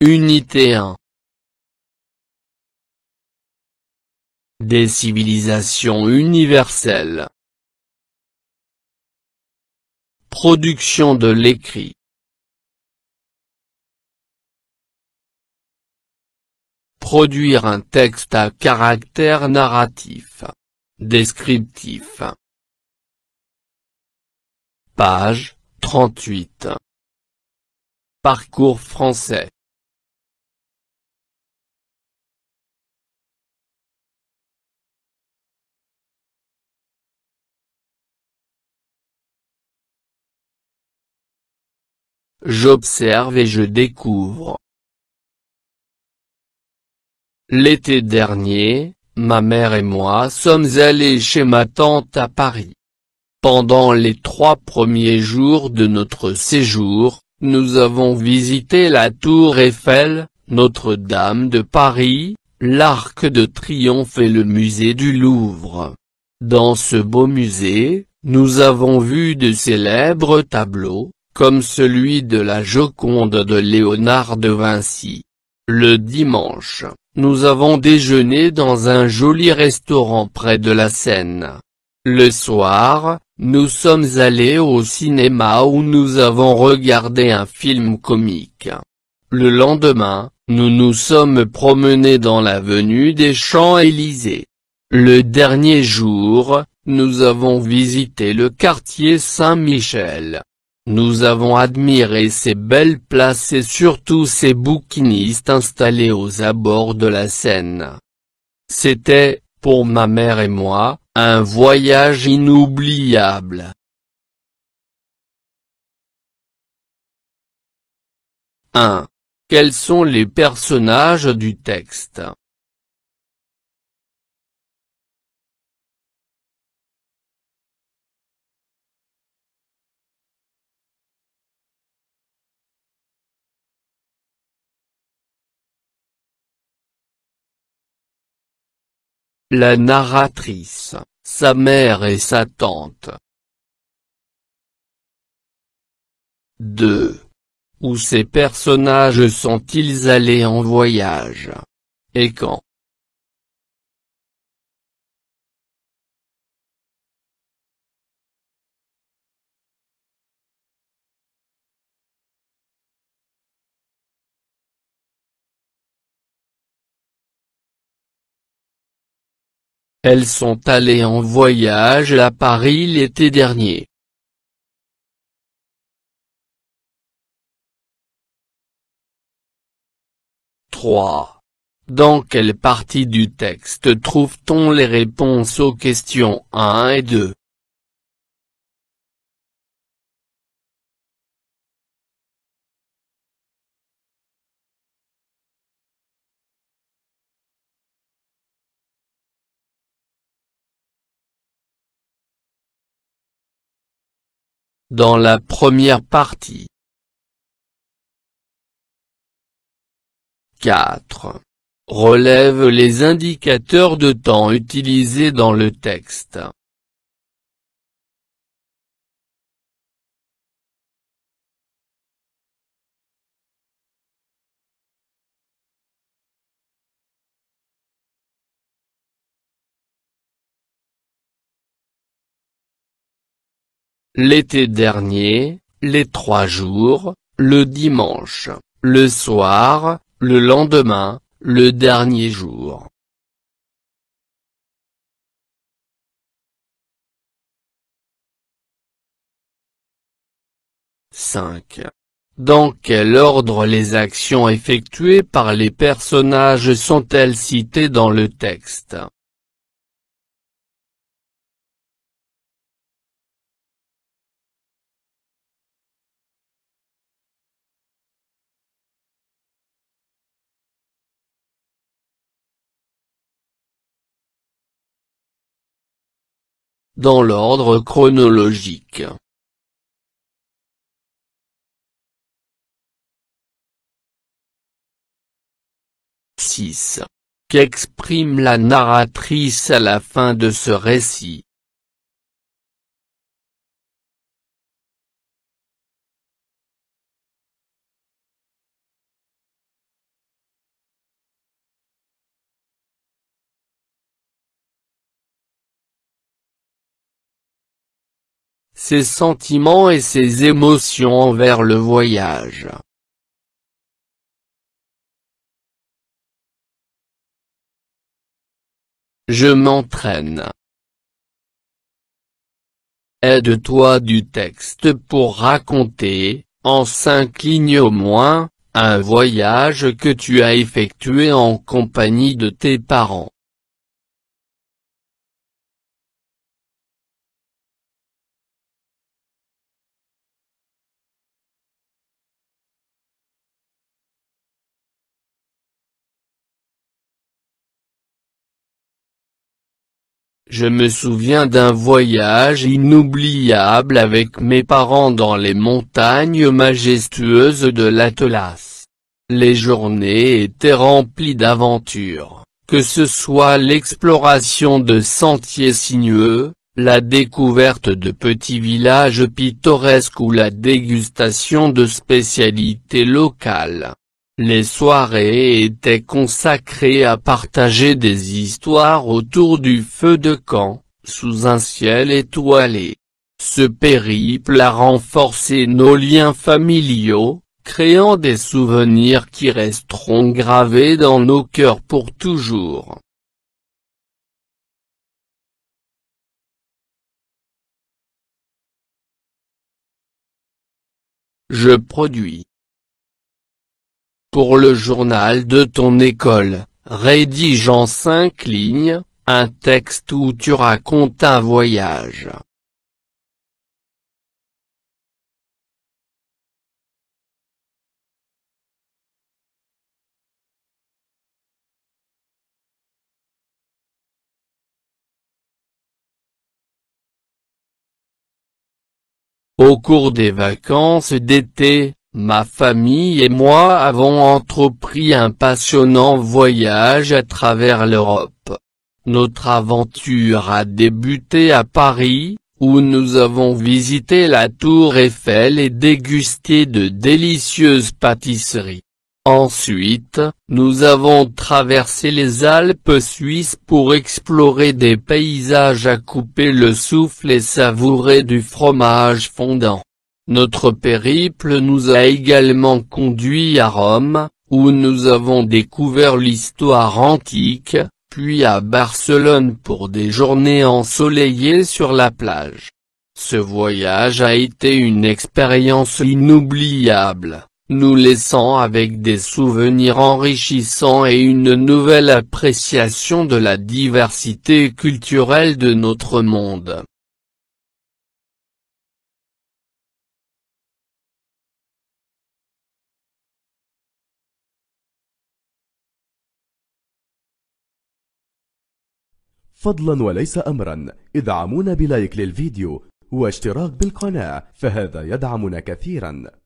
Unité 1. Des civilisations universelles. Production de l'écrit. Produire un texte à caractère narratif, descriptif. Page 38. Parcours français. J'observe et je découvre. L'été dernier, ma mère et moi sommes allés chez ma tante à Paris. Pendant les 3 premiers jours de notre séjour, nous avons visité la Tour Eiffel, Notre-Dame de Paris, l'Arc de Triomphe et le musée du Louvre. Dans ce beau musée, nous avons vu de célèbres tableaux, comme celui de la Joconde de Léonard de Vinci. Le dimanche, nous avons déjeuné dans un joli restaurant près de la Seine. Le soir, nous sommes allés au cinéma où nous avons regardé un film comique. Le lendemain, nous nous sommes promenés dans l'avenue des Champs-Élysées. Le dernier jour, nous avons visité le quartier Saint-Michel. Nous avons admiré ces belles places et surtout ces bouquinistes installés aux abords de la Seine. C'était, pour ma mère et moi, un voyage inoubliable. 1. Quels sont les personnages du texte? La narratrice, sa mère et sa tante. 2. Où ces personnages sont-ils allés en voyage? Et quand? Elles sont allées en voyage à Paris l'été dernier. 3. Dans quelle partie du texte trouve-t-on les réponses aux questions 1 et 2? Dans la première partie. 4. Relève les indicateurs de temps utilisés dans le texte. L'été dernier, les 3 jours, le dimanche, le soir, le lendemain, le dernier jour. 5. Dans quel ordre les actions effectuées par les personnages sont-elles citées dans le texte? dans l'ordre chronologique. Qu'exprime la narratrice à la fin de ce récit? Ses sentiments et ses émotions envers le voyage. Je m'entraîne. Aide-toi du texte pour raconter, en 5 lignes au moins, un voyage que tu as effectué en compagnie de tes parents. Je me souviens d'un voyage inoubliable avec mes parents dans les montagnes majestueuses de l'Atlas. Les journées étaient remplies d'aventures, que ce soit l'exploration de sentiers sinueux, la découverte de petits villages pittoresques ou la dégustation de spécialités locales. Les soirées étaient consacrées à partager des histoires autour du feu de camp, sous un ciel étoilé. Ce périple a renforcé nos liens familiaux, créant des souvenirs qui resteront gravés dans nos cœurs pour toujours. Je produis. Pour le journal de ton école, rédige en 5 lignes, un texte où tu racontes un voyage. Au cours des vacances d'été, ma famille et moi avons entrepris un passionnant voyage à travers l'Europe. Notre aventure a débuté à Paris, où nous avons visité la Tour Eiffel et dégusté de délicieuses pâtisseries. Ensuite, nous avons traversé les Alpes suisses pour explorer des paysages à couper le souffle et savourer du fromage fondant. Notre périple nous a également conduits à Rome, où nous avons découvert l'histoire antique, puis à Barcelone pour des journées ensoleillées sur la plage. Ce voyage a été une expérience inoubliable, nous laissant avec des souvenirs enrichissants et une nouvelle appréciation de la diversité culturelle de notre monde. فضلا وليس أمرا، ادعمونا بلايك للفيديو واشتراك بالقناة، فهذا يدعمنا كثيرا.